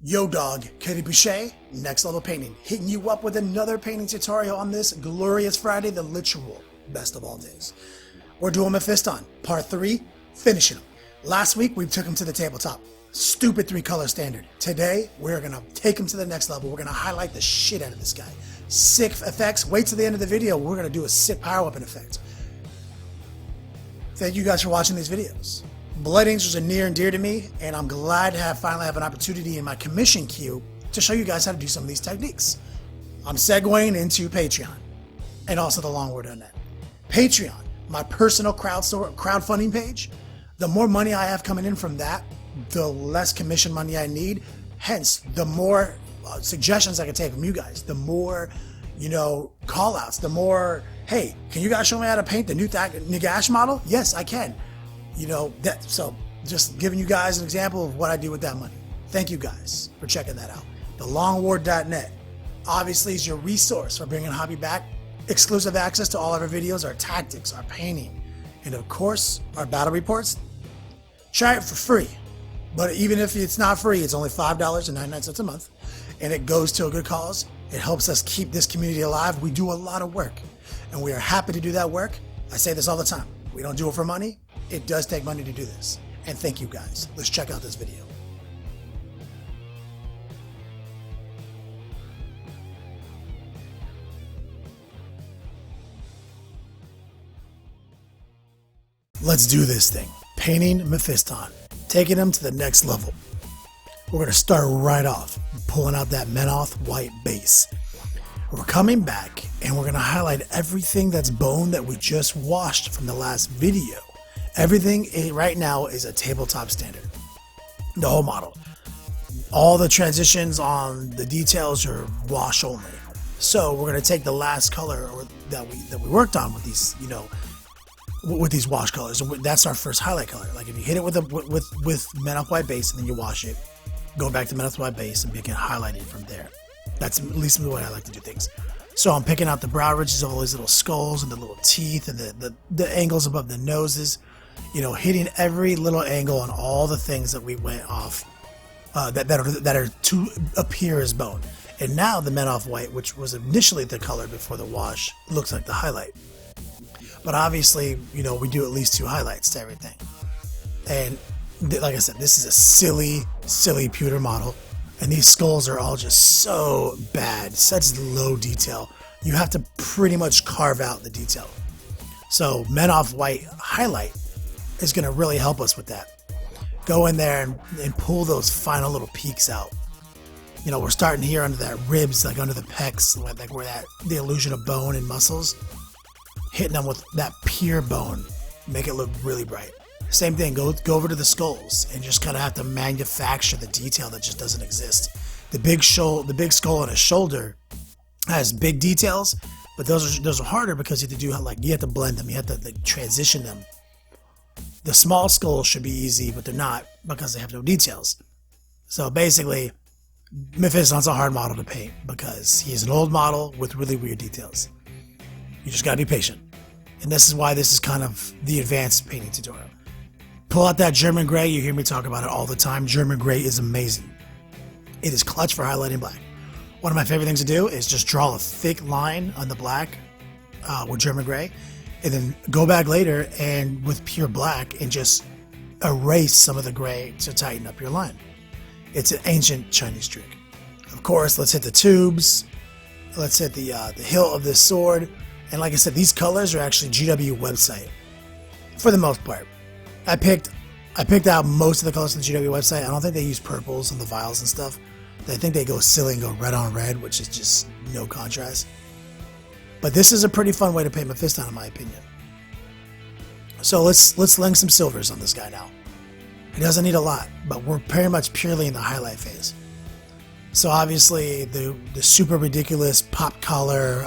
Yo dog, Katie Boucher, Next Level Painting, hitting you up with another painting tutorial on this glorious Friday, the literal best of all days. We're doing Mephiston, part 3, finishing him. Last week we took him to the tabletop. Stupid 3-color standard. Today we're gonna take him to the next level. We're gonna highlight the shit out of this guy. Sick effects. Wait till the end of the video. We're gonna do a sick power weapon effect. Thank you guys for watching these videos. Blood Angels are near and dear to me, and I'm glad to finally have an opportunity in my commission queue to show you guys how to do some of these techniques. I'm segueing into Patreon and also the longword.net. Patreon, my personal crowdfunding page. The more money I have coming in from that, the less commission money I need. Hence, the more suggestions I can take from you guys, the more, call outs, the more, hey, can you guys show me how to paint the new Nagash model? Yes, I can. So just giving you guys an example of what I do with that money. Thank you guys for checking that out. The longword.net obviously is your resource for bringing hobby back. Exclusive access to all of our videos, our tactics, our painting, and of course, our battle reports. Try it for free. But even if it's not free, it's only $5.99 a month, and it goes to a good cause. It helps us keep this community alive. We do a lot of work, and we are happy to do that work. I say this all the time. We don't do it for money. It does take money to do this. And thank you guys. Let's check out this video. Let's do this thing. Painting Mephiston. Taking him to the next level. We're going to start right off, pulling out that Menoth white base. We're coming back and we're going to highlight everything that's bone that we just washed from the last video. Everything right now is a tabletop standard. The whole model. All the transitions on the details are wash only. So we're going to take the last color that we worked on with these, with these wash colors. That's our first highlight color. Like if you hit it with Menoth white base and then you wash it, go back to Menoth white base and begin highlighting from there. That's at least the way I like to do things. So I'm picking out the brow ridges of all these little skulls and the little teeth and the angles above the noses. Hitting every little angle on all the things that we went off that are to appear as bone. And now the Menoth white, which was initially the color before the wash, looks like the highlight. But obviously, we do at least 2 highlights to everything. And like I said, this is a silly pewter model. And these skulls are all just so bad, such low detail. You have to pretty much carve out the detail. So Menoth white highlight is going to really help us with that. Go in there and pull those final little peaks out. We're starting here under that ribs, like under the pecs, like where the illusion of bone and muscles. Hitting them with that pure bone, make it look really bright. Same thing, go over to the skulls and just kind of have to manufacture the detail that just doesn't exist. The big skull on his shoulder has big details, but those are harder because you have to you have to blend them, you have to transition them. The small skulls should be easy, but they're not because they have no details. So basically, Mephiston's a hard model to paint because he's an old model with really weird details. You just gotta be patient. And this is why this is kind of the advanced painting tutorial. Pull out that German gray. You hear me talk about it all the time. German gray is amazing. It is clutch for highlighting black. One of my favorite things to do is just draw a thick line on the black with German gray, and then go back later and with pure black and just erase some of the gray to tighten up your line. It's an ancient Chinese trick. Of course, let's hit the tubes. Let's hit the hilt of this sword. And like I said, these colors are actually GW website for the most part. I picked out most of the colors from the GW website. I don't think they use purples in the vials and stuff. I think they go silly and go red on red, which is just no contrast. But this is a pretty fun way to paint Mephiston, in my opinion. So let's sling some silvers on this guy now. He doesn't need a lot, but we're very much purely in the highlight phase. So obviously the super ridiculous pop collar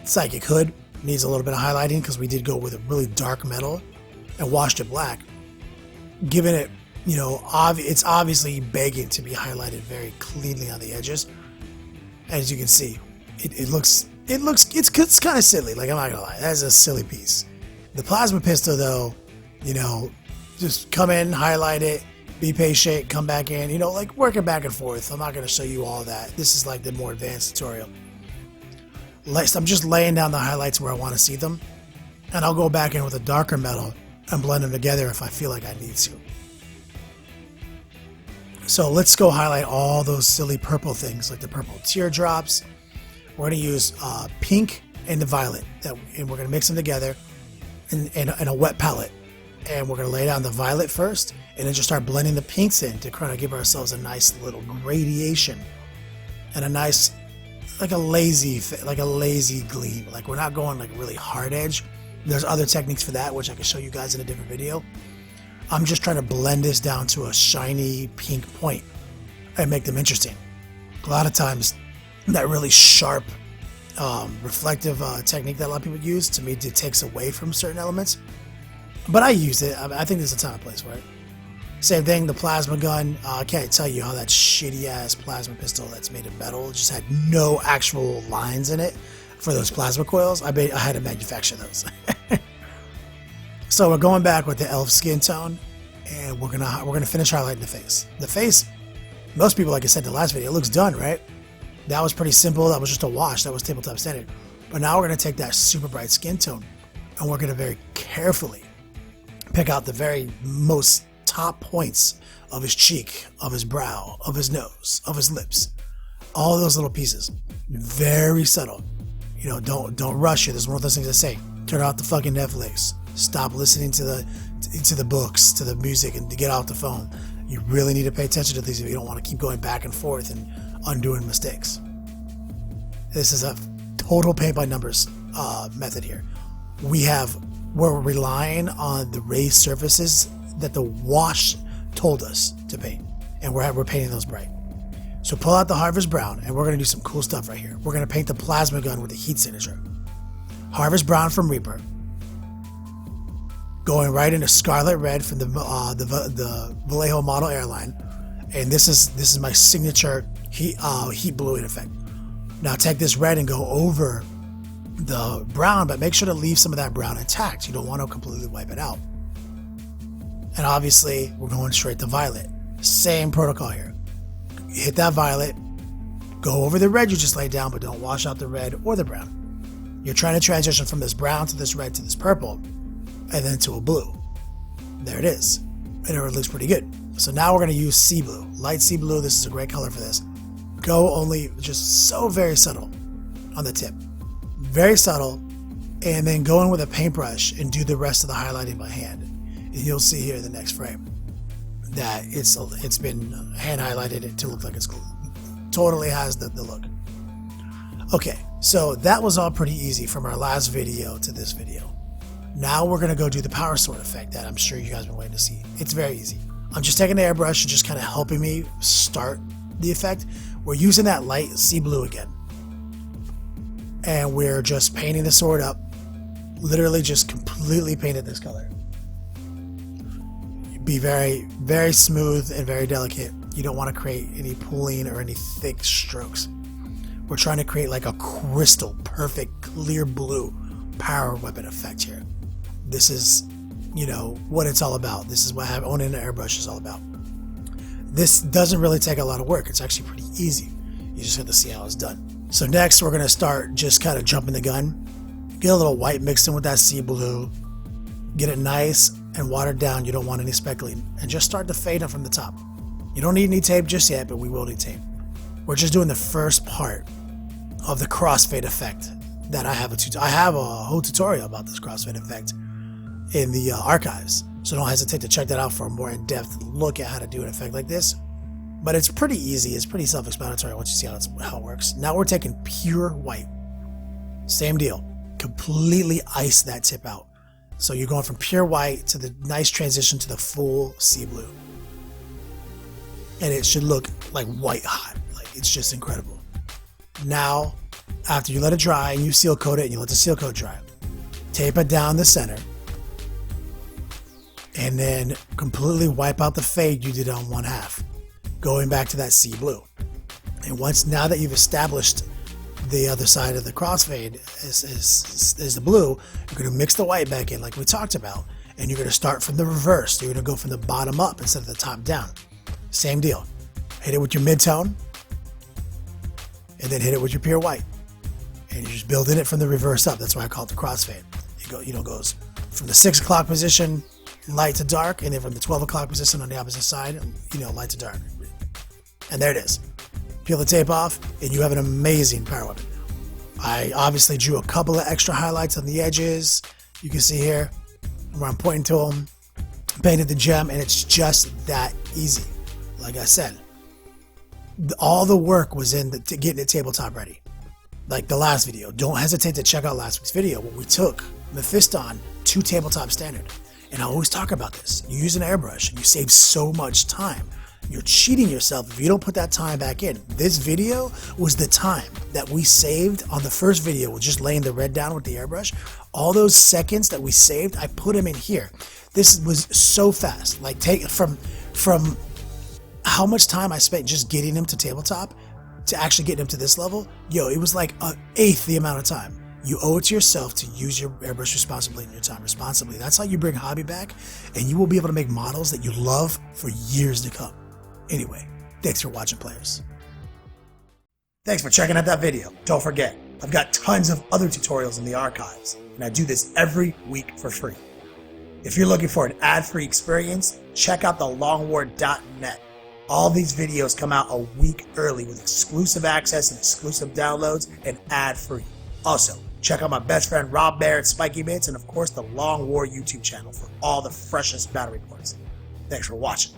Psychic Hood needs a little bit of highlighting because we did go with a really dark metal and washed it black, giving it, it's obviously begging to be highlighted very cleanly on the edges. As you can see, it's kind of silly. Like, I'm not gonna lie, that's a silly piece. The plasma pistol, though, just come in, highlight it, Be patient, come back in, you know, like working back and forth. I'm not going to show you all that. This is like the more advanced tutorial. I'm just laying down the highlights where I want to see them, and I'll go back in with a darker metal and blend them together if I feel like I need to. So let's go highlight all those silly purple things, like the purple teardrops. We're going to use pink and the violet, and we're going to mix them together in a wet palette. And we're going to lay down the violet first, and then just start blending the pinks in to kind of give ourselves a nice little gradation and a nice, like a lazy gleam. Like we're not going like really hard edge. There's other techniques for that, which I can show you guys in a different video. I'm just trying to blend this down to a shiny pink point and make them interesting. A lot of times that really sharp reflective technique that a lot of people use, to me, it takes away from certain elements. But I use it. I think there's a time and place for it. Same thing, the plasma gun. I can't tell you how that shitty ass plasma pistol that's made of metal just had no actual lines in it for those plasma coils. I had to manufacture those. So we're going back with the elf skin tone, and we're gonna finish highlighting the face. The face, most people, like I said in the last video, it looks done, right? That was pretty simple. That was just a wash. That was tabletop standard. But now we're gonna take that super bright skin tone, and we're gonna very carefully pick out the very most top points of his cheek, of his brow, of his nose, of his lips. All those little pieces. Very subtle. You know, don't rush it. This is one of those things I say. Turn off the fucking Netflix. Stop listening to the books, to the music, and to get off the phone. You really need to pay attention to these if you don't want to keep going back and forth and undoing mistakes. This is a total paint by numbers method here. We're relying on the raised surfaces that the wash told us to paint, and we're painting those bright. So pull out the Harvest Brown, and we're going to do some cool stuff right here. We're going to paint the plasma gun with the heat signature. Harvest Brown from Reaper, going right into Scarlet Red from the Vallejo model airline, and this is my signature heat bluing effect. Now take this red and go over the brown, but make sure to leave some of that brown intact. You don't want to completely wipe it out. And obviously we're going straight to violet. Same protocol here. Hit that violet, go over the red you just laid down, but don't wash out the red or the brown. You're trying to transition from this brown to this red to this purple, and then to a blue. There it is. And it looks pretty good. So now we're going to use sea blue, light sea blue. This is a great color for this. Go only just so very subtle on the tip. Very subtle, and then go in with a paintbrush and do the rest of the highlighting by hand. And you'll see here in the next frame that it's been hand highlighted to look like it's totally has the look. Okay, so that was all pretty easy from our last video to this video. Now we're gonna go do the power sword effect that I'm sure you guys have been waiting to see. It's very easy. I'm just taking the airbrush and just kind of helping me start the effect. We're using that light sea blue again. And we're just painting the sword up. Literally just completely painted this color. Be very, very smooth and very delicate. You don't want to create any pooling or any thick strokes. We're trying to create like a crystal, perfect, clear blue power weapon effect here. This is, you know, what it's all about. This is what owning an airbrush is all about. This doesn't really take a lot of work. It's actually pretty easy. You just have to see how it's done. So next we're going to start just kind of jumping the gun. Get a little white mixed in with that sea blue. Get it nice and watered down. You don't want any speckling. And just start to fade it from the top. You don't need any tape just yet, but we will need tape. We're just doing the first part of the crossfade effect that I have a whole tutorial about this crossfade effect in the archives. So don't hesitate to check that out for a more in-depth look at how to do an effect like this. But it's pretty easy. It's pretty self-explanatory once you see how it works. Now we're taking pure white. Same deal. Completely ice that tip out. So you're going from pure white to the nice transition to the full sea blue. And it should look like white hot. Like it's just incredible. Now, after you let it dry and you seal coat it and you let the seal coat dry, tape it down the center. And then completely wipe out the fade you did on one half, going back to that sea blue. And now that you've established the other side of the crossfade is the blue, you're going to mix the white back in like we talked about, and you're going to start from the reverse. You're going to go from the bottom up instead of the top down. Same deal. Hit it with your mid-tone, and then hit it with your pure white. And you're just building it from the reverse up. That's why I call it the crossfade. It goes from the 6 o'clock position, light to dark, and then from the 12 o'clock position on the opposite side, light to dark. And there it is. Peel the tape off, and you have an amazing power weapon. I obviously drew a couple of extra highlights on the edges. You can see here where I'm pointing to them, painted the gem, and it's just that easy. Like I said, all the work was in getting the tabletop ready. Like the last video, don't hesitate to check out last week's video where we took Mephiston to tabletop standard. And I always talk about this. You use an airbrush and you save so much time. You're cheating yourself if you don't put that time back in. This video was the time that we saved on the first video with just laying the red down with the airbrush. All those seconds that we saved, I put them in here. This was so fast. Like take from how much time I spent just getting him to tabletop to actually getting him to this level. Yo, it was like an eighth the amount of time. You owe it to yourself to use your airbrush responsibly and your time responsibly. That's how you bring hobby back, and you will be able to make models that you love for years to come. Anyway, thanks for watching, players. Thanks for checking out that video. Don't forget, I've got tons of other tutorials in the archives, and I do this every week for free. If you're looking for an ad-free experience, check out thelongwar.net. All these videos come out a week early with exclusive access and exclusive downloads and ad-free. Also, check out my best friend Rob Bear at Spikey Bits, and of course the Long War YouTube channel for all the freshest battle reports. Thanks for watching.